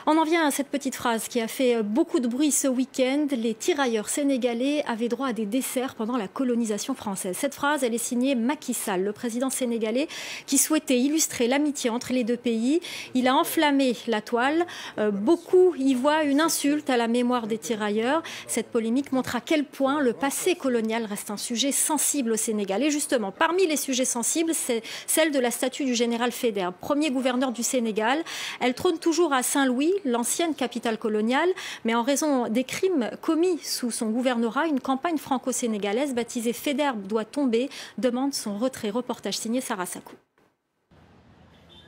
On en vient à cette petite phrase qui a fait beaucoup de bruit ce week-end. Les tirailleurs sénégalais avaient droit à des desserts pendant la colonisation française. Cette phrase, elle est signée Macky Sall, le président sénégalais, qui souhaitait illustrer l'amitié entre les deux pays. Il a enflammé la toile. Beaucoup y voient une insulte à la mémoire des tirailleurs. Cette polémique montre à quel point le passé colonial reste un sujet sensible au Sénégal. Et justement, parmi les sujets sensibles, c'est celle de la statue du général Faidherbe, premier gouverneur du Sénégal. Elle trône toujours à Saint-Louis, l'ancienne capitale coloniale, mais en raison des crimes commis sous son gouvernorat, une campagne franco-sénégalaise baptisée Faidherbe doit tomber demande son retrait. Reportage signé Sarah Sakou.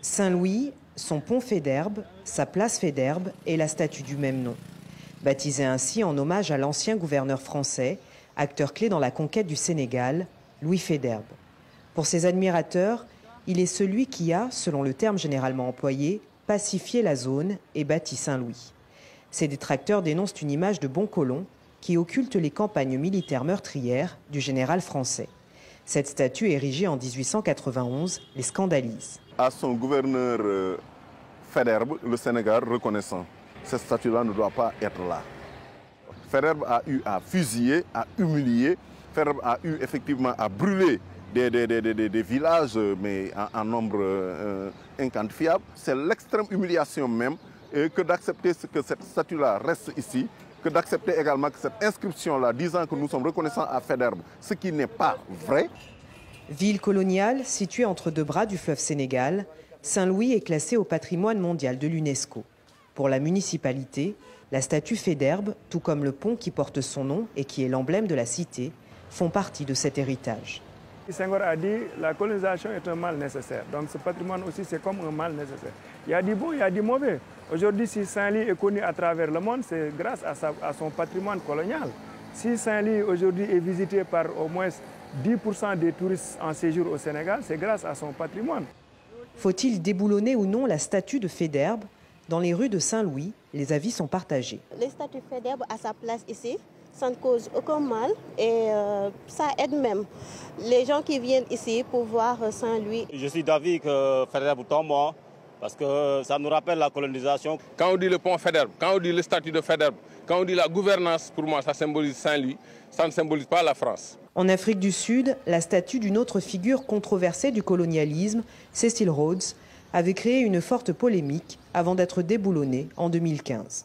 Saint-Louis, son pont Faidherbe, sa place Faidherbe et la statue du même nom. Baptisée ainsi en hommage à l'ancien gouverneur français, acteur clé dans la conquête du Sénégal, Louis Faidherbe. Pour ses admirateurs, il est celui qui a, selon le terme généralement employé, pacifié la zone et bâti Saint-Louis. Ses détracteurs dénoncent une image de bon colon qui occulte les campagnes militaires meurtrières du général français. Cette statue, érigée en 1891, les scandalise. À son gouverneur Faidherbe, le Sénégal reconnaissant, cette statue-là ne doit pas être là. Faidherbe a eu à fusiller, à humilier, Faidherbe a eu effectivement à brûler des villages, mais en nombre inquantifiable. C'est l'extrême humiliation même que d'accepter que cette statue-là reste ici, que d'accepter également que cette inscription-là disant que nous sommes reconnaissants à Faidherbe, ce qui n'est pas vrai. Ville coloniale située entre deux bras du fleuve Sénégal, Saint-Louis est classée au patrimoine mondial de l'UNESCO. Pour la municipalité, la statue Faidherbe, tout comme le pont qui porte son nom et qui est l'emblème de la cité, font partie de cet héritage. Senghor a dit que la colonisation est un mal nécessaire. Donc ce patrimoine aussi, c'est comme un mal nécessaire. Il y a du bon, il y a du mauvais. Aujourd'hui, si Saint-Louis est connu à travers le monde, c'est grâce à son patrimoine colonial. Si Saint-Louis aujourd'hui est visité par au moins 10% des touristes en séjour au Sénégal, c'est grâce à son patrimoine. Faut-il déboulonner ou non la statue de Faidherbe? Dans les rues de Saint-Louis, les avis sont partagés. La statue Faidherbe a sa place ici. Ça ne cause aucun mal et ça aide même les gens qui viennent ici pour voir Saint-Louis. Je suis d'avis que Faidherbe tombe parce que ça nous rappelle la colonisation. Quand on dit le pont Faidherbe, quand on dit le statut de Faidherbe, quand on dit la gouvernance, pour moi ça symbolise Saint-Louis, ça ne symbolise pas la France. En Afrique du Sud, la statue d'une autre figure controversée du colonialisme, Cecil Rhodes, avait créé une forte polémique avant d'être déboulonnée en 2015.